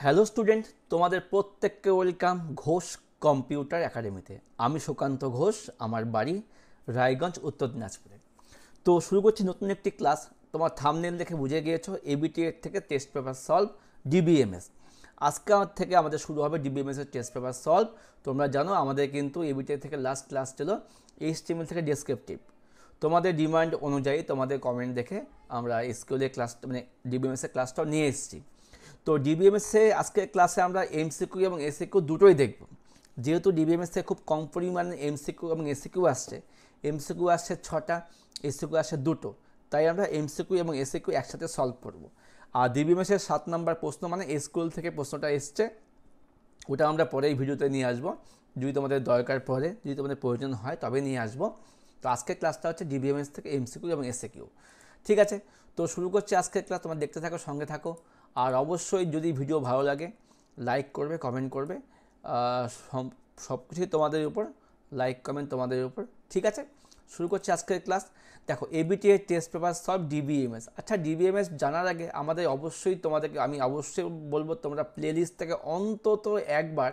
Hello student, তোমাদের প্রত্যেককে welcome Ghosh computer একাডেমিতে। আমি সুকান্ত ঘোষ, আমার বাড়ি রায়গঞ্জ, উত্তর দিনাজপুরে। তো শুরু করছি নতুন একটি ক্লাস। তোমার থাম্বনেল দেখে বুঝে গিয়েছো এবিটিএর থেকে টেস্ট পেপার সলভ ডিবিএমএস। আজকে থেকে আমাদের শুরু হবে ডিবিএমএসের টেস্ট পেপার সলভ। তোমরা জানো আমাদের কিন্তু এবিটিএর থেকে লাস্ট ক্লাস ছিল এইচটিএমএল থেকে ডেসক্রিপটিভ। তোমাদের ডিমান্ড অনুযায়ী তোমাদের কমেন্ট দেখে আমরা এসকিউএল ক্লাস মানে ডিবিএমএসের ক্লাসটাও নিয়ে এসেছি। তো ডিবিএমএসে আজকের ক্লাসে আমরা এমসিকিউ এবং এসিকিউ দুটোই দেখব। যেহেতু ডিবিএমএসে খুব কম পরিমাণে এমসিকিউ এবং এসিকিউ আসছে, এমসিকিউ আসছে 6টা, এসিকিউ আসছে 2টো, তাই আমরা এমসিকিউ এবং এসিকিউ একসাথে সলভ করব। আর ডিবিএমএসের 7 নম্বর প্রশ্ন মানে স্কুল থেকে প্রশ্নটা এসছে, ওটা আমরা পরেই ভিডিওতে নিয়ে আসবো। যদি তোমাদের দরকার পড়ে, যদি তোমাদের প্রয়োজন হয় তবে নিয়ে আসবো। তো আজকের ক্লাসটা হচ্ছে ডিবিএমএস থেকে এমসিকিউ এবং এসিকিউ। ঠিক আছে, তো শুরু করছি আজকের ক্লাস। তোমরা দেখতে থাকো, সঙ্গে থাকো। আর অবশ্যই যদি ভিডিও ভালো লাগে লাইক করবে, কমেন্ট করবে। সব কিছুই তোমাদের উপর, লাইক কমেন্ট তোমাদের উপর। ঠিক আছে, শুরু করছি আজকের ক্লাস। দেখো, ABTA test paper solve DBMS. আচ্ছা, ডিবিএমএস জানার আগে আমাদের অবশ্যই আমি অবশ্যই বলবো তোমরা প্লেলিস্ট থেকে অন্তত একবার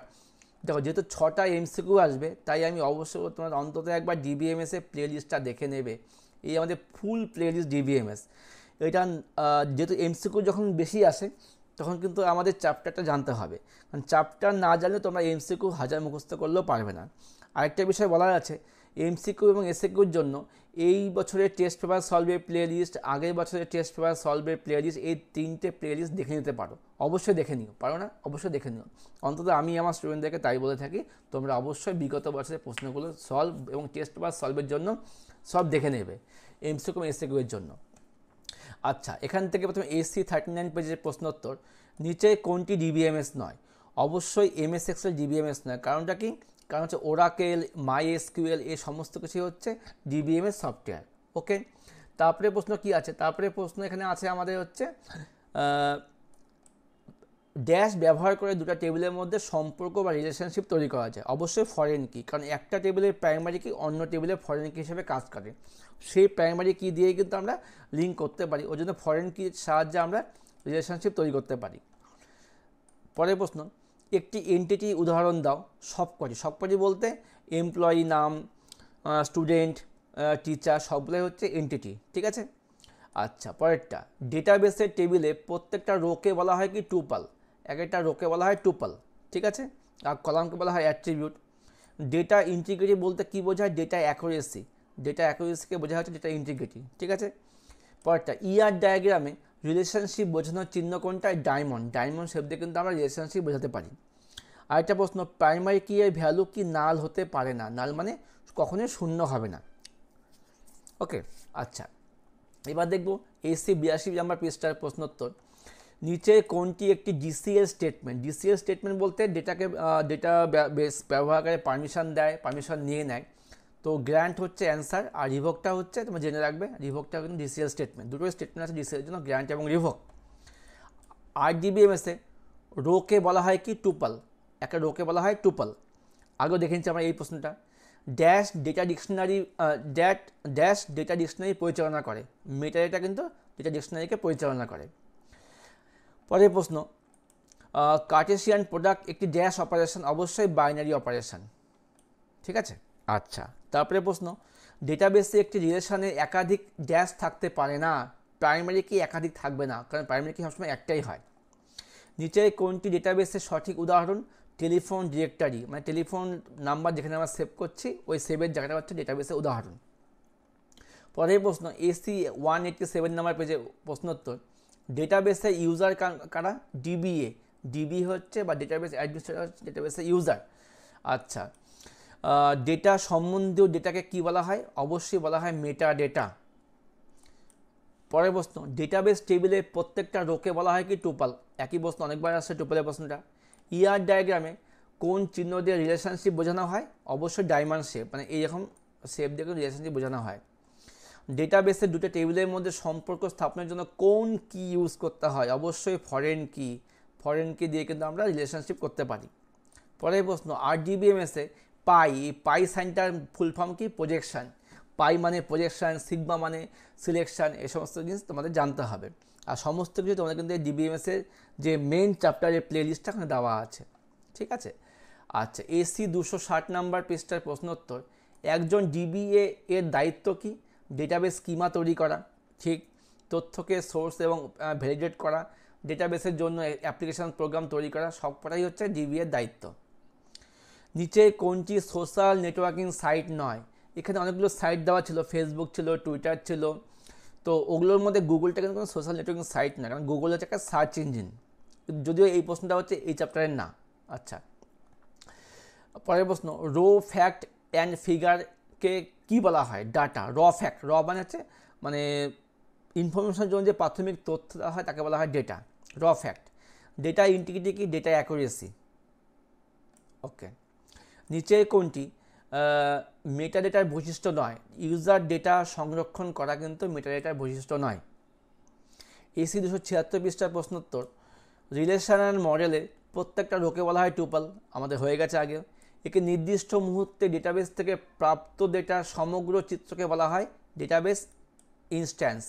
দেখো। যেহেতু 6টা এমসিকিউ আসবে, তাই আমি অবশ্যই তোমরা অন্তত একবার ডিবিএমএসের প্লেলিস্টটা দেখে নেবে। এই আমাদের ফুল প্লেলিস্ট ডিবিএমএস। এটা যেহেতু এমসিকিউ যখন বেশি আসে তখন কিন্তু আমাদের চ্যাপ্টারটা জানতে হবে, কারণ চ্যাপ্টার না জানলে তোমরা এমসিকিউ হাজার মুখস্থ করলেও পারবে না। আরেকটা বিষয় বলার আছে, এমসিকিউ এবং এসিকিউর জন্য এই বছরের টেস্ট পেপার সলভের প্লেলিস্ট, আগের বছরের টেস্ট পেপার সলভের প্লেলিস্ট, এই 3টে প্লেলিস্ট দেখে নিতে পারো। অবশ্যই দেখে নিও, পারো না অবশ্যই দেখে নিও। অন্তত আমি আমার স্টুডেন্টদেরকে তাই বলে থাকি, তোমরা অবশ্যই বিগত বছরের প্রশ্নগুলো সলভ এবং টেস্ট পেপার সলভের জন্য সব দেখে নেবে, এমসিকিউ এবং এসিকিউর জন্য। আচ্ছা, এখান থেকে প্রথমে এসি 39 পেজের প্রশ্নোত্তর। নিচে কোনটি ডিবিএমএস নয়? অবশ্যই এমএস এক্সেল ডিবিএমএস নয়। কারণটা কি? কারণ হচ্ছে ওরাকেল, মাই এসকিউএল, এই সমস্ত কিছুই হচ্ছে ডিবিএমএস সফটওয়্যার। ওকে, তারপরে প্রশ্ন কি আছে? তারপরে প্রশ্ন এখানে আছে আমাদের হচ্ছে ড্যাশ ব্যবহার করে দুটো টেবিলের মধ্যে সম্পর্ক বা রিলেশনশিপ তৈরি করা যায়। অবশ্যই ফরেন কি, কারণ একটা টেবিলের প্রাইমারি কি অন্য টেবিলের ফরেন কি হিসেবে কাজ করে। সেই প্রাইমারি কি দিয়ে কিন্তু আমরা লিঙ্ক করতে পারি, ওই জন্য ফরেন কির সাহায্যে আমরা রিলেশনশিপ তৈরি করতে পারি। পরের প্রশ্ন, একটি এন্টিটি উদাহরণ দাও। সবকটি বলতে এমপ্লয়ি নাম, স্টুডেন্ট, টিচার সবগুলোই হচ্ছে এন্টিটি। ঠিক আছে। আচ্ছা, পরেরটা, ডেটাবেসের টেবিলে প্রত্যেকটা রোকে বলা হয় কি টুপল। এক একটা রোকে বলা হয় টুপল। ঠিক আছে। আর কলামকে বলা হয় অ্যাট্রিবিউট। ডেটা ইন্টিগ্রিটি বলতে কি বোঝায়? Data accuracy. ডেটা অ্যাকুরেসিকে বোঝা হচ্ছে ডেটা ইন্টিগ্রিটি। ঠিক আছে। পরেরটা, ইআর ডায়াগ্রামে রিলেশনশিপ বোঝানোর চিহ্ন কোনটা? ডায়মন্ড। ডায়মন্ড শব্দে কিন্তু আমরা রিলেশনশিপ বোঝাতে পারি। আরেকটা প্রশ্ন, প্রাইমারি কি এর ভ্যালু কি নাল হতে পারে না? নাল মানে কখনোই শূন্য হবে না। ওকে, আচ্ছা, এবার দেখব এসি 82 নাম্বার পৃষ্ঠার প্রশ্নোত্তর। নিচে কোনটি একটি ডিসিএল স্টেটমেন্ট? ডিসিএল স্টেটমেন্ট বলতে ডেটা বেস ব্যবহারকারী পারমিশন দেয়, পারমিশন নিয়ে নেয়। তো গ্র্যান্ট হচ্ছে অ্যান্সার, আর রিভোকটা হচ্ছে, তোমরা জেনে রাখবে, রিভোকটা কিন্তু ডিসিএল স্টেটমেন্ট। দুটো স্টেটমেন্ট আছে ডিসিএল জন্য, গ্র্যান্ট এবং রিভোক। আর ডিবিএমএসে রোকে বলা হয় কি টুপল। একটা রোকে বলা হয় টুপল। আগেও দেখে নিচ্ছি আমরা এই প্রশ্নটা। ড্যাশ ডেটা ডিকশনারি পরিচালনা করে। মেটাডেটা কিন্তু ডেটা ডিকশনারিকে পরিচালনা করে। পরের প্রশ্ন, কার্টেসিয়ান প্রোডাক্ট একটি ড্যাশ অপারেশন। অবশ্যই বাইনারি অপারেশন। ঠিক আছে। আচ্ছা, তারপরে প্রশ্ন, ডেটাবেসে একটি রিলেশনে একাধিক ড্যাশ থাকতে পারে না। প্রাইমারি কি একাধিক থাকবে না, কারণ প্রাইমারি কি সবসময় একটাই হয়। নিচে কোনটি ডেটাবেসের সঠিক উদাহরণ? টেলিফোন ডিরেক্টরি, মানে টেলিফোন নাম্বার যেখানে আমরা সেভ করছি ওই সেভের জায়গাটা হচ্ছে ডেটাবেসের উদাহরণ। পরের প্রশ্ন, এসি 187 নাম্বার পেজে প্রশ্নোত্তর। ডেটাবেসের ইউজার কারা? ডিবিএ। ডিবি হচ্ছে বা ডেটাবেস অ্যাডমিনিস্ট্রেটর হচ্ছে ডেটাবেসের ইউজার। আচ্ছা, ডেটা সম্বন্ধীয় ডেটাকে কি বলা হয়? অবশ্যই বলা হয় মেটা ডেটা। পরের প্রশ্ন, ডেটাবেস টেবিলে প্রত্যেকটা রোকে বলা হয় কি টুপল। একই প্রশ্ন অনেকবার আসছে টুপলের প্রশ্নটা। ইআর ডায়াগ্রামে কোন চিহ্ন দিয়ে রিলেশনশিপ বোঝানো হয়? অবশ্যই ডায়মন্ড শেপ, মানে এইরকম শেপ দিয়ে রিলেশনশিপ বোঝানো হয়। ডেটাবেসের দুটো টেবিলের মধ্যে সম্পর্ক স্থাপনের জন্য কোন কি ইউজ করতে হয়? অবশ্যই ফরেন কি। ফরেন কি দিয়ে কিন্তু আমরা রিলেশনশিপ করতে পারি। পরের প্রশ্ন, আরডিবিএমএসে পাই সাইনটার ফুল ফর্ম কি? প্রজেকশন। পাই মানে প্রজেকশন, সিগমা মানে সিলেকশন, এই সমস্ত জিনিস তোমাদের জানতে হবে। আর সমস্ত কিছু তোমাদের কিন্তু এই ডিবিএমএসের যে মেন চ্যাপ্টারের প্লে লিস্টটা ওখানে দেওয়া আছে, ঠিক আছে। আচ্ছা, এসি 260 নাম্বার পৃষ্ঠার প্রশ্নোত্তর। একজন ডিবিএ এর দায়িত্ব কি? ডেটাবেস স্কিমা তৈরি করা, ঠিক, তথ্যকে সোর্স এবং ভ্যালিডেট করা, ডেটাবেসের জন্য অ্যাপ্লিকেশন প্রোগ্রাম তৈরি করা, সবকটাই হচ্ছে ডিবিএ এর দায়িত্ব। নিচে কোনটি সোশ্যাল নেটওয়ার্কিং সাইট নয়? এখানে অনেকগুলো সাইট দেওয়া ছিল, ফেসবুক ছিল, টুইটার ছিল, তো ওগুলোর মধ্যে গুগলটা কিন্তু কোনো সোশ্যাল নেটওয়ার্কিং সাইট না, কারণ গুগল হচ্ছে একটা সার্চ ইঞ্জিন, যদিও এই প্রশ্নটা হচ্ছে এই চ্যাপ্টারের না। আচ্ছা, পরের প্রশ্ন, রো ফ্যাক্ট অ্যান্ড ফিগারকে কী বলা হয়? ডাটা। র ফ্যাক্ট, র মানে হচ্ছে মানে ইনফরমেশনের জন্য যে প্রাথমিক তথ্য দেওয়া হয় তাকে বলা হয় data, raw fact. Data integrity কি? Data accuracy. ওকে, নিচে কোনটি মেটা ডেটার বৈশিষ্ট্য নয়? ইউজার ডেটা সংরক্ষণ করা কিন্তু মেটা ডেটার বৈশিষ্ট্য নয়। এসি 276 পৃষ্ঠার প্রশ্নোত্তর। রিলেশনাল মডেলে প্রত্যেকটা রোকে বলা হয় টুপল, আমাদের হয়ে গেছে আগে। একে নির্দিষ্ট মুহূর্তে ডেটাবেস থেকে প্রাপ্ত ডেটার সমগ্র চিত্রকে বলা হয় ডেটাবেস ইনস্ট্যান্স।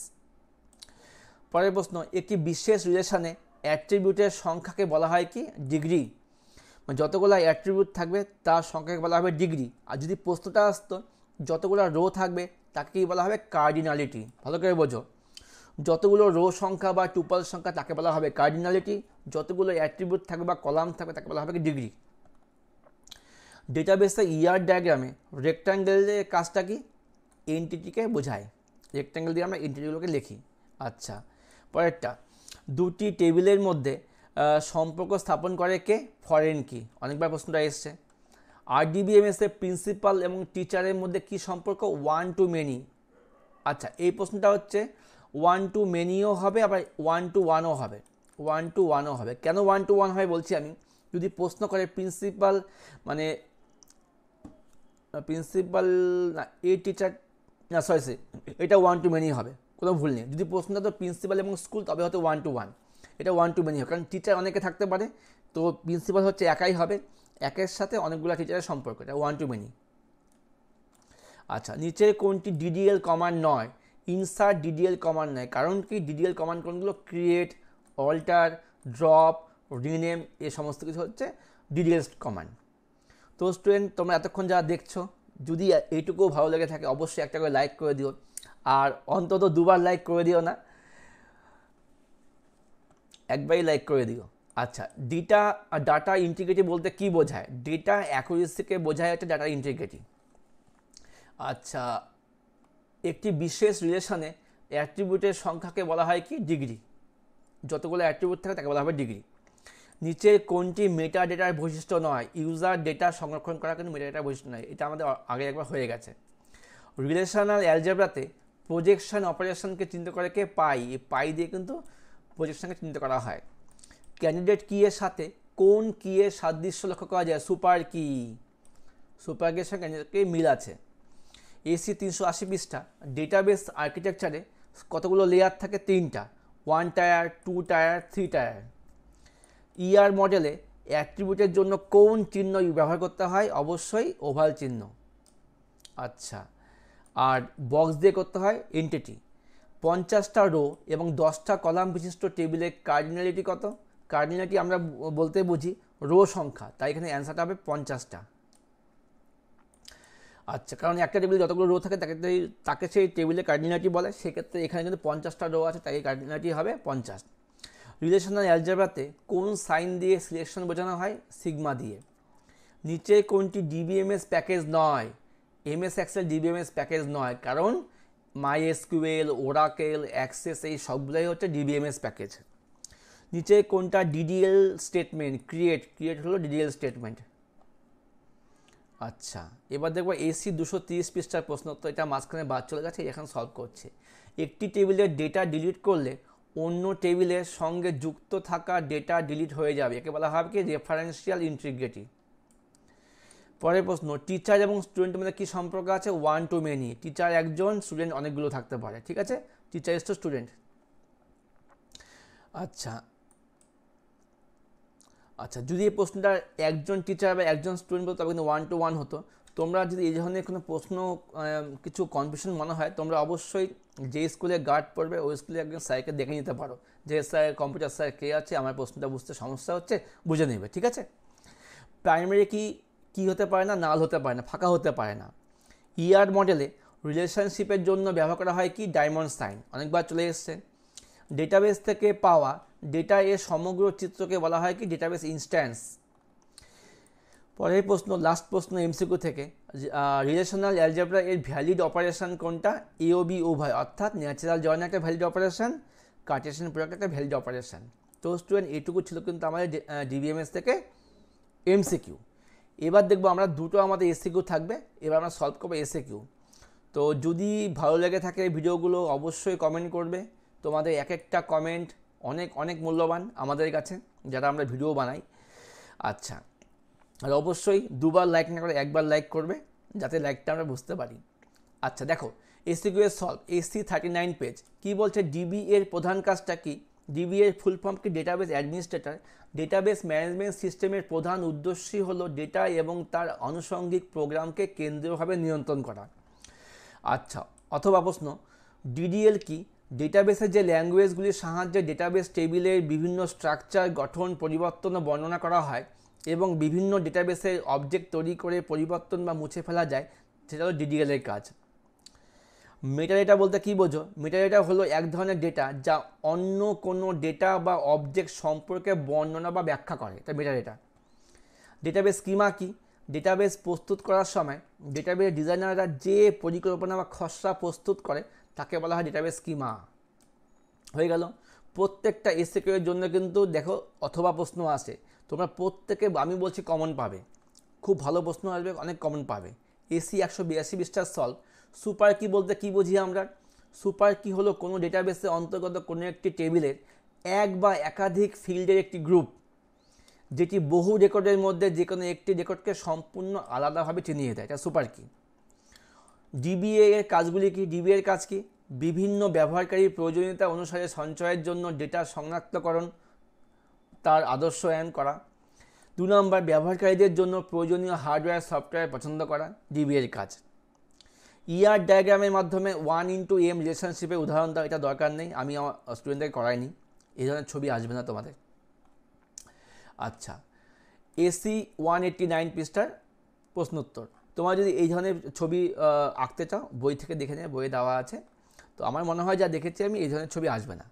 পরের প্রশ্ন, একটি বিশেষ রিলেশনে অ্যাট্রিবিউটের সংখ্যাকে বলা হয় কি? ডিগ্রি। যতগুলো অ্যাট্রিবিউট থাকবে তার সংখ্যাকে বলা হবে ডিগ্রি। আর যদি প্রশ্নটা আসতো যতগুলো রো থাকবে তাকে কি বলা হবে? কার্ডিনালিটি। ভালো করে বোঝো, যতগুলো রো সংখ্যা বা টুপল সংখ্যা তাকে বলা হবে কার্ডিনালিটি, যতগুলো অ্যাট্রিবিউট থাকবে বা কলাম থাকবে তাকে বলা হবে ডিগ্রি। ডেটাবেসে ইয়ার ডায়াগ্রামে রেক্ট্যাঙ্গেলের কাজটা কি? এন্টিটিকে বোঝায়, রেক্ট্যাঙ্গেল দিয়ে আমরা এন্টিটিগুলোকে লিখি। আচ্ছা, পরেরটা, দুটি টেবিলের মধ্যে সম্পর্ক স্থাপন করে কে? ফরেন কি। অনেকবার প্রশ্নটা এসছে। আরডিবিএমএস এর প্রিন্সিপাল এবং টিচারের মধ্যে কি সম্পর্ক? One to many. আচ্ছা, এই প্রশ্নটা হচ্ছে ওয়ান টু মেনিও হবে, আবার ওয়ান টু ওয়ানও হবে, ওয়ান টু ওয়ানও হবে। কেন ওয়ান টু ওয়ান হয় বলছি আমি, যদি প্রশ্ন করে প্রিন্সিপাল মানে প্রিন্সিপাল না এই টিচার না সরি এটা ওয়ান টু মেনি হবে, কোনো ভুল নেই। যদি প্রশ্নটা তো প্রিন্সিপাল এবং স্কুল তবে হয়তো ওয়ান টু ওয়ান, এটা ওয়ান টু মেনি হবে, কারণ টিচার অনেকে থাকতে পারে, তো প্রিন্সিপাল হচ্ছে একাই হবে, একের সাথে অনেকগুলো টিচারের সম্পর্ক, এটা ওয়ান টু মেনি। আচ্ছা, নিচের কোনটি ডিডিএল কমান্ড নয়? ইনসার্ট ডিডিএল কমান্ড নয়, কারণ কি? ডিডিএল কমান্ড কোনগুলো? ক্রিয়েট, অল্টার, ড্রপ, রিনেম, এ সমস্ত কিছু হচ্ছে ডিডিএল কমান্ড। তো স্টুডেন্ট, তোমরা এতক্ষণ যা দেখছো, যদি এইটুকু ভালো লেগে থাকে অবশ্যই একটা করে লাইক করে দিও, আর অন্তত দুবার লাইক করে দিও না, একবারই লাইক করে দিও। আচ্ছা, ডাটা ইন্টিগ্রিটি বলতে কি বোঝায়? ডেটা অ্যাকুরেসিকে বোঝায় হচ্ছে ডাটা ইন্টিগ্রিটি। আচ্ছা, একটি বিশেষ রিলেশনে অ্যাট্রিবিউটের সংখ্যাকে বলা হয় কি? ডিগ্রি। যতগুলো অ্যাট্রিবিউট থাকে তাকে বলা হবে ডিগ্রি। নিচে কোনটি মেটা ডেটার বৈশিষ্ট্য নয়? ইউজার ডেটা সংরক্ষণ করা কিন্তু মেটা ডেটার বৈশিষ্ট্য নয়, এটা আমাদের আগে একবার হয়ে গেছে। রিলেশনাল অ্যালজেব্রাতে প্রজেকশন অপারেশনকে চিহ্নিত করে কে? পাই। এই পাই দিয়ে কিন্তু প্রজেকশনকে চিহ্নিত করা হয়। ক্যান্ডিডেট কি এর সাথে কোন কি এর সাদৃশ্য লক্ষ্য করা যায়? Super key. সুপার কির সঙ্গে ক্যান্ডিডেট কি মিল আছে। এসি 380 পৃষ্ঠা। ডেটাবেস আর্কিটেকচারে কতগুলো লেয়ার থাকে? 3টা, 1 টায়ার, 2 টায়ার, 3 টায়ার। ইআর মডেলে অ্যাট্রিবিউটের জন্য কোন চিহ্ন ব্যবহার করতে হয়? অবশ্যই ওভাল চিহ্ন। আচ্ছা, আর বক্স দিয়ে করতে হয় এন্টিটি। 50টা রো এবং 10টা কলাম বিশিষ্ট টেবিলের কার্ডিনালিটি কত? কার্ডিনালিটি আমরা বলতে বুঝি রো সংখ্যা, তাই এখানে অ্যান্সারটা হবে 50টা। আচ্ছা, কারণ একটা টেবিলে যতগুলো রো থাকে তাকে সেই টেবিলে কার্ডিনালিটি বলে, সেক্ষেত্রে এখানে কিন্তু 50টা রো আছে, তাই কার্ডিনালিটি হবে 50। রিলেশনাল অ্যালজেব্রাতে কোন সাইন দিয়ে সিলেকশন বোঝানো হয়? সিগমা দিয়ে। নিচে কোনটি ডিবিএমএস প্যাকেজ নয়? এমএস এক্সেল ডিবিএমএস প্যাকেজ নয়, কারণ মাইএসকিউএল, ওরাকেল, অ্যাক্সেস এই সবগুলোই হচ্ছে ডিবিএমএস প্যাকেজ। নিচে কোনটা ডিডিএল স্টেটমেন্ট? ক্রিয়েট হলো ডিডিএল স্টেটমেন্ট। আচ্ছা, এবার দেখবো এসি 230 পৃষ্ঠার প্রশ্ন, তো এটা মাঝখানে বাদ চলে গেছে, এখন সলভ করছে। একটি টেবিলের ডেটা ডিলিট করলে অন্য টেবিলের সঙ্গে যুক্ত থাকা ডেটা ডিলিট হয়ে যাবে, একে বলা হবে কি? Referential integrity. পরের প্রশ্ন, টিচার এবং স্টুডেন্টের মধ্যে কী সম্পর্ক আছে? One to many. টিচার একজন, স্টুডেন্ট অনেকগুলো থাকতে পারে, ঠিক আছে, টিচার ইজ টু স্টুডেন্ট। আচ্ছা আচ্ছা, যদি এই প্রশ্নটা একজন টিচার বা একজন স্টুডেন্ট বলতো তবে কিন্তু ওয়ান টু ওয়ান হতো, তোমরা যদি এই ধরনের কোনো প্রশ্ন কিছু কনফিউশন মনে হয়, তোমরা অবশ্যই যে স্কুলে গার্ড পড়বে ওই স্কুলে একজন স্যারকে দেখে নিতে পারো, যে স্যার কম্পিউটার স্যার কে আছে, আমার প্রশ্নটা বুঝতে সমস্যা হচ্ছে, বুঝে নেবে, ঠিক আছে। প্রাইমারি কি হতে পারে না, নাল হতে পারে না, ফাঁকা হতে পারে না। ইয়ার মডেলে রিলেশনশিপের জন্য ব্যবহার করা হয় কি, ডায়মন্ড সাইন, অনেকবার চলে এসছে। ডেটাবেস থেকে পাওয়া ডেটা এর সমগ্র চিত্রকে বলা হয় কি, ডেটাবেস ইনস্ট্যান্স। পরের প্রশ্ন, লাস্ট প্রশ্ন এমসিকিউ থেকে, রিলেশনাল অ্যালজেব্রা এর ভ্যালিড অপারেশন কোনটা, এ ও বি উভয়, অর্থাৎ ন্যাচারাল জয়েন একটা ভ্যালিড অপারেশন, কার্টেশিয়ান প্রোডাক্ট একটা ভ্যালিড অপারেশন। তো স্টুডেন্ট এইটুকু ছিল কিন্তু আমাদের ডিবিএমএস থেকে এমসিকিউ। এবার দেখবো আমরা দুটো আমাদের এসিকিউ থাকবে, এবার আমরা সলভ করবো এসিকিউ। তো যদি ভালো লেগে থাকে ভিডিওগুলো অবশ্যই কমেন্ট করবে, তোমাদের এক একটা কমেন্ট অনেক অনেক মূল্যবান আমাদের কাছে যারা আমরা ভিডিও বানাই। আচ্ছা, আর অবশ্যই দুবার লাইক না করে একবার লাইক করবে, যাতে লাইকটা আমরা বুঝতে পারি। আচ্ছা দেখো, এসিকিউ এর সলভ, এসি 39 পেজ। কী বলছে, ডিবি এর প্রধান কাজটা কি, ডিবি এর ফুল ফর্ম কি, ডেটাবেস অ্যাডমিনিস্ট্রেটর। ডেটাবেস ম্যানেজমেন্ট সিস্টেমের প্রধান উদ্দেশ্যই হলো ডেটা এবং তার আনুষঙ্গিক প্রোগ্রামকে কেন্দ্রীয়ভাবে নিয়ন্ত্রণ করা। আচ্ছা, অথবা প্রশ্ন, ডিডিএল কি, ডেটাবেসের যে ল্যাঙ্গুয়েজগুলির সাহায্যে ডেটাবেস টেবিলের বিভিন্ন স্ট্রাকচার গঠন পরিবর্তন ও বর্ণনা করা হয় এবং বিভিন্ন ডেটাবেসের অবজেক্ট তৈরি করে পরিবর্তন বা মুছে ফেলা যায়, সেটা হলো ডিডিএল এর কাজ। মেটাডেটা বলতে কী বোঝো, মেটাডেটা হলো এক ধরনের ডেটা যা অন্য কোনো ডেটা বা অবজেক্ট সম্পর্কে বর্ণনা বা ব্যাখ্যা করে, এটা মেটাডেটা। ডেটাবেস স্কিমা কি, ডেটাবেস প্রস্তুত করার সময় ডেটাবেস ডিজাইনাররা যে পরিকল্পনা বা খসড়া প্রস্তুত করে তাকে বলা হয় ডেটাবেস স্কিমা। হয়ে গেল। প্রত্যেকটা এসিকিউ এর জন্য কিন্তু দেখো অথবা প্রশ্ন আসে, তোমরা প্রত্যেকে আমি বলছি কমন পাবে, খুব ভালো প্রশ্ন আসবে, অনেক কমন পাবে। এসি 182 পৃষ্ঠার সলভ। সুপার কি বলতে কী বুঝি আমরা, সুপার কি হলো কোনো ডেটাবেসের অন্তর্গত কোনো একটি টেবিলের এক বা একাধিক ফিল্ডের একটি গ্রুপ, যেটি বহু রেকর্ডের মধ্যে যে কোনো একটি রেকর্ডকে সম্পূর্ণ আলাদাভাবে চিনিয়ে দেয়, এটা সুপার কি। ডিবিএ এর কাজগুলি কি, ডিবিএ এর কাজ কি, বিভিন্ন ব্যবহারকারীর প্রয়োজনীয়তা অনুসারে সঞ্চয়ের জন্য ডেটা শনাক্তকরণ, তার আদর্শায়ন করা। 2 নম্বর, ব্যবহারকারীদের জন্য প্রয়োজনীয় হার্ডওয়্যার সফটওয়্যার পছন্দ করা, ডিবিএ এর কাজ। ইয়ার ডায়াগ্রামের মাধ্যমে 1:m রিলেশনশিপের উদাহরণ দাও, এটা দরকার নেই, আমি আমার স্টুডেন্টদের করাইনি, এই ধরনের ছবি আসবে না তোমাদের। আচ্ছা, এসি 189 পৃষ্ঠার প্রশ্নোত্তর। তোমরা যদি এই ধরনের ছবি আঁকতে চাও বই থেকে দেখে নেবে, বইয়ে দেওয়া আছে। তো আমার মনে হয় যা দেখেছি আমি, এই ধরনের ছবি আসবে না।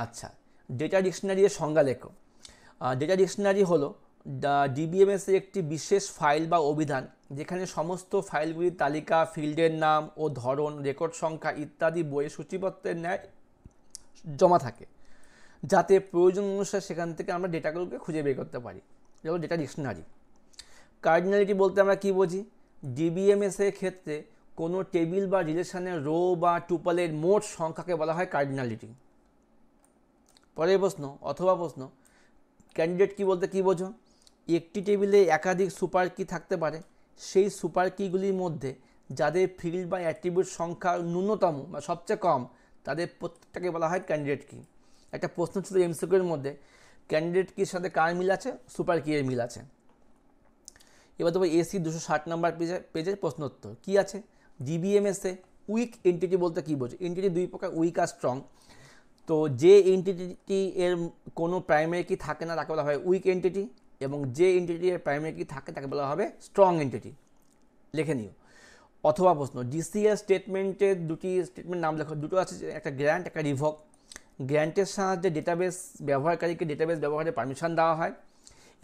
আচ্ছা, ডেটা ডিকশনারি এর সংজ্ঞা লেখো। ডেটা ডিকশনারি হলো ডিবিএমএসের একটি বিশেষ ফাইল বা অভিধান, যেখানে সমস্ত ফাইলগুলির তালিকা, ফিল্ডের নাম ও ধরন, রেকর্ড সংখ্যা ইত্যাদি বইয়ের সূচিপত্রের ন্যায় জমা থাকে, যাতে প্রয়োজন অনুসারে সেখান থেকে আমরা ডেটাগুলোকে খুঁজে বের করতে পারি, যেমন ডেটা ডিকশনারি। কার্ডিনালিটি বলতে আমরা কী বুঝি, ডিবিএমএসের ক্ষেত্রে কোনো টেবিল বা রিলেশনের রো বা টুপলের মোট সংখ্যাকে বলা হয় কার্ডিনালিটি। পরের প্রশ্ন অথবা প্রশ্ন, ক্যান্ডিডেট কি বলতে কী বোঝো, একটি টেবিলে একাধিক সুপার কি থাকতে পারে, সেই সুপার কিগুলির মধ্যে যাদের ফিল্ড বা অ্যাট্রিবিউট সংখ্যা ন্যূনতম বা সবচেয়ে কম, তাদের প্রত্যেকটাকে বলা হয় ক্যান্ডিডেট কি। একটা প্রশ্ন ছিল এমসিকিউ এর মধ্যে, ক্যান্ডিডেট কির সাথে কার মিল আছে, সুপার কি এর মিল আছে। এবার তবে এসি 260 নম্বর পেজের প্রশ্নোত্তর কী আছে, ডিবিএমএসে উইক এন্টিটি বলতে কী বোঝো। এন্টিটি দুই প্রকার, উইক আর স্ট্রং। তো যে এন্টিটি এর কোনো প্রাইমারি কি থাকে না তাকে বলা হয় উইক এন্টিটি, এবং যে এন্টিটি এর প্রাইমারি কি থাকে তাকে বলা হবে স্ট্রং এন্টিটি। লিখে নিও। অথবা প্রশ্ন, ডিসিএস স্টেটমেন্টের দুটি স্টেটমেন্ট নাম লেখো। দুটো আছে, একটা গ্র্যান্ট, একটা রিভোক। গ্র্যান্টের সাহায্যে ডেটাবেস ব্যবহারকারীকে ডেটাবেস ব্যবহারের পারমিশন দেওয়া হয়,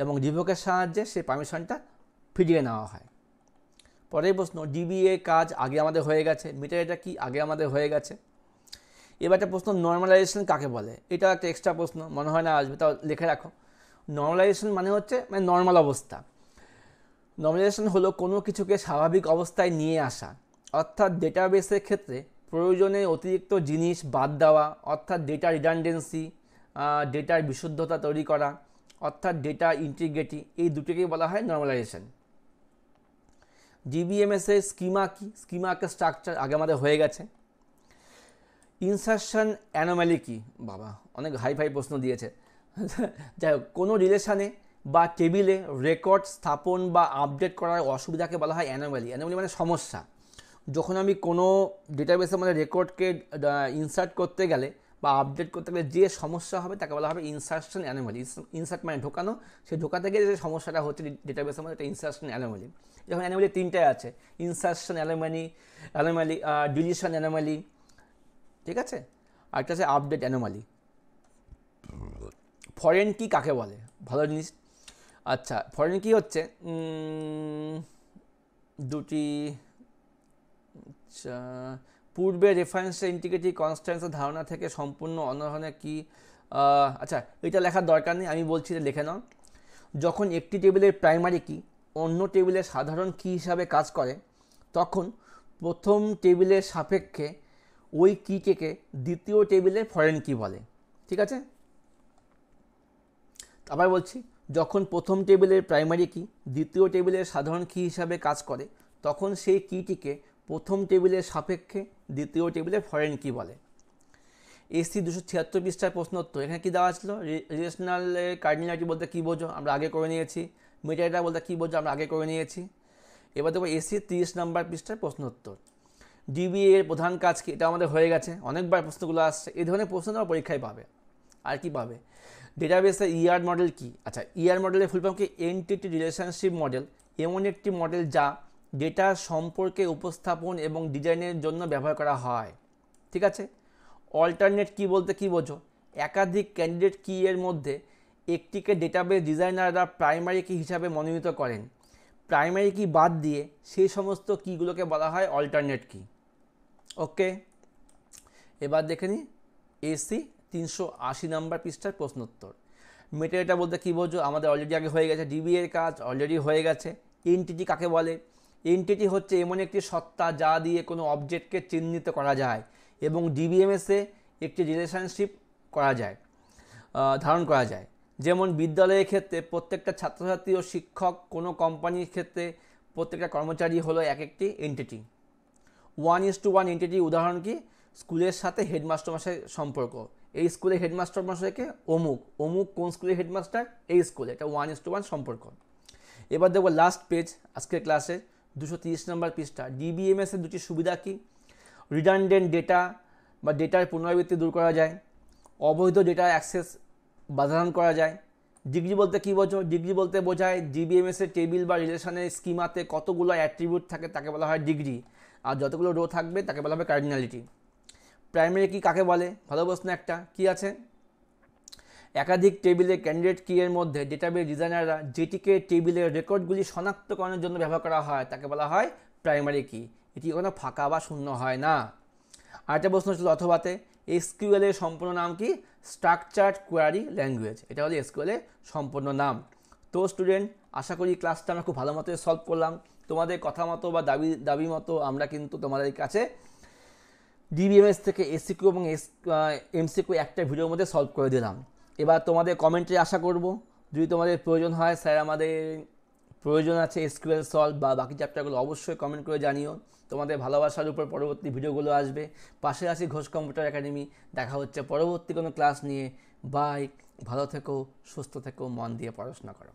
এবং রিভোকের সাহায্যে সেই পারমিশনটা ফিরিয়ে নেওয়া হয়। পরের প্রশ্ন, ডিবিএ কাজ আগে আমাদের হয়ে গেছে, মেটাডেটা কি আগে আমাদের হয়ে গেছে। এবার একটা প্রশ্ন, নর্মালাইজেশন কাকে বলে, এটা একটা এক্সট্রা প্রশ্ন, মনে হয় না আসবে, তাও লিখে রাখো। নর্মালাইজেশন মানে হচ্ছে নর্মাল অবস্থা। নর্মালাইজেশন হলো কোনো কিছুকে স্বাভাবিক অবস্থায় নিয়ে আসা, অর্থাৎ ডেটাবেসের ক্ষেত্রে প্রয়োজনে অতিরিক্ত জিনিস বাদ দেওয়া, অর্থাৎ ডেটা রিডান্ডেন্সি, ডেটার বিশুদ্ধতা তৈরি করা, অর্থাৎ ডেটা ইন্টিগ্রিটি, এই দুটোকেই বলা হয় নর্মালাইজেশন। ডিবিএমএসের স্কিমা কি, স্কিমা একটা স্ট্রাকচার আগে আমাদের হয়ে গেছে। ইনসারশন অ্যানোমালি কি, বাবা অনেক হাই ফাই প্রশ্ন দিয়েছে। যাই হোক, কোনো রিলেশানে বা টেবিলে রেকর্ড স্থাপন বা আপডেট করার অসুবিধাকে বলা হয় অ্যানোমালি। অ্যানোমালি মানে সমস্যা। যখন আমি কোনো ডেটাবেসে মানে রেকর্ডকে ইনসার্ট করতে গেলে বা আপডেট করতে গেলে যে সমস্যা হবে তাকে বলা হবে ইনসার্শন অ্যানোমালি। ইনসার্ট মানে ঢোকানো, সেই ঢোকাতে গিয়ে যে সমস্যাটা হচ্ছে ডেটাবেসের মধ্যে, এটা ইনসার্শন অ্যানোমালি। যখন অ্যানোমালি তিনটায় আছে, ইনসার্শন অ্যানোমালি, ডিলিশন অ্যানোমালি, ঠিক আছে, আরেকটা আছে আপডেট অ্যানোমালি। ফরেন কি কাকে বলে? ভালো জিনিস। আচ্ছা, ফরেন কি হচ্ছে দুটি, আচ্ছা, পূর্বে রেফারেন্সের ইন্টিগ্রিটি কনস্ট্যান্সের ধারণা থেকে সম্পূর্ণ অন্য ধরনের কি, আচ্ছা এটা লেখার দরকার নেই, আমি বলছি যে লিখে নাও। যখন একটি টেবিলের প্রাইমারি কি অন্য টেবিলের সাধারণ কি হিসাবে কাজ করে, তখন প্রথম টেবিলের সাপেক্ষে ওই কিটিকে দ্বিতীয় টেবিলের ফরেন কি বলে। ঠিক আছে, আবার বলছি, যখন প্রথম টেবিলের প্রাইমারি কি দ্বিতীয় টেবিলের সাধারণ কি হিসাবে কাজ করে, তখন সেই কিটিকে প্রথম টেবিলের সাপেক্ষে দ্বিতীয় টেবিলের ফরেন কি বলে। এসি 276 পৃষ্ঠার প্রশ্ন উত্তর। এখানে কী দেওয়া ছিল? রিলেশনাল কার্ডিনালিটি বলতে কী বোঝো, আমরা আগে করে নিয়েছি। মেটাডেটা বলতে কী বোঝো, আমরা আগে করে নিয়েছি। এবার দেখো এসি 30 নম্বর পৃষ্ঠার প্রশ্ন উত্তর। ডিবিএ এর প্রধান কাজ কি, এটা আমাদের হয়ে গেছে, অনেকবার প্রশ্নগুলো আসছে। এই ধরনের প্রশ্ন তোমার পরীক্ষায় পাবে। আর কি পাবে? ডেটাবেসের ইআর মডেল কি? আচ্ছা, ইআর মডেলের ফুল ফর্ম কি? Entity relationship model. এমন একটি মডেল যা ডেটার সম্পর্কে উপস্থাপন এবং ডিজাইনের জন্য ব্যবহার করা হয়। ঠিক আছে। অল্টারনেট কি বলতে কী বোঝো? একাধিক ক্যান্ডিডেট কি এর মধ্যে একটিকে ডেটাবেস ডিজাইনাররা প্রাইমারি কি হিসাবে মনোনীত করেন। প্রাইমারি কি বাদ দিয়ে সেই সমস্ত কিগুলোকে বলা হয় অল্টারনেট কি। ওকে, এবার দেখে নিই এসি 380 নম্বর পৃষ্ঠার প্রশ্ন উত্তর। মেটাডেটা বলতে কী বোঝো? আমাদের অলরেডি আগে হয়ে গেছে, ডিবি এর কাজ অলরেডি হয়ে গেছে। এনটিটি কাকে বলে? এনটিটি হচ্ছে এমন একটি সত্তা যা দিয়ে কোনো অবজেক্টকে চিহ্নিত করা যায় এবং ডিবিএমএসে একটি রিলেশনশিপ করা যায়, ধারণ করা যায়। যেমন বিদ্যালয়ের ক্ষেত্রে প্রত্যেকটা ছাত্রছাত্রী ও শিক্ষক, কোনো কোম্পানির ক্ষেত্রে প্রত্যেকটা কর্মচারী হলো এক একটি এন্টিটি। 1:1 এন্টিটি উদাহরণ কি? স্কুলের সাথে হেডমাস্টার মশাই সম্পর্ক। এই স্কুলের হেডমাস্টার মশাইকে অমুক, অমুক কোন স্কুলের হেডমাস্টার? এই স্কুলে। এটা 1:1 সম্পর্ক। এবার দেখবো লাস্ট পেজ আজকের ক্লাসে 230 নম্বর পৃষ্ঠা। ডিবিএমএসের দুটি সুবিধা কি? রিডান্ডেন্ট ডেটা বা ডেটার পুনরাবৃত্তি দূর করা যায়, অবৈধ ডেটা অ্যাক্সেস বাধাদান করা যায়। ডিগ্রি বলতে কী বোঝো? ডিগ্রি বলতে বোঝায় ডিবিএমএসের টেবিল বা রিলেশনের স্কিমাতে কতগুলো অ্যাট্রিবিউট থাকে তাকে বলা হয় ডিগ্রি, আর যতগুলো রো থাকবে তাকে বলা হবে কার্ডিনালিটি। প্রাইমারি কি কাকে বলে? ভালো প্রশ্ন একটা। কি আছে? একাধিক টেবিলের ক্যান্ডিডেট কি এর মধ্যে ডেটাবেস ডিজাইনাররা যেটিকে টেবিলের রেকর্ডগুলি শনাক্তকরণের জন্য ব্যবহার করা হয় তাকে বলা হয় প্রাইমারি কি। এটি কোনো ফাঁকা বা শূন্য হয় না। আরেকটা প্রশ্ন ছিল অথবাতে, এসকিউএল এর সম্পূর্ণ নাম কি? Structured query language. এটা হলো এসকিউএল এর সম্পূর্ণ নাম। তো স্টুডেন্ট, আশা করি ক্লাসটা আমরা খুব ভালো মতো সলভ করলাম। তোমাদের কথা মতো বা দাবি মতো আমরা কিন্তু তোমাদের কাছে ডিবিএমএস থেকে এসসিকিউ এবং এমসিকিউ একটা ভিডিওর মধ্যে সলভ করে দিলাম। এবার তোমাদের কমেন্টে আশা করব, যদি তোমাদের প্রয়োজন হয়, স্যার আমাদের প্রয়োজন আছে এসকিউএল সলভ বা বাকি চ্যাপ্টারগুলো, অবশ্যই কমেন্ট করে জানিও। তোমাদের ভালোবাসার উপর পরবর্তী ভিডিওগুলো আসবে। পাশে আছি ঘোষ কম্পিউটার একাডেমি। দেখা হচ্ছে পরবর্তী কোনো ক্লাস নিয়ে। বাই, ভালো থেকো, সুস্থ থেকো, মন দিয়ে পড়াশোনা করো।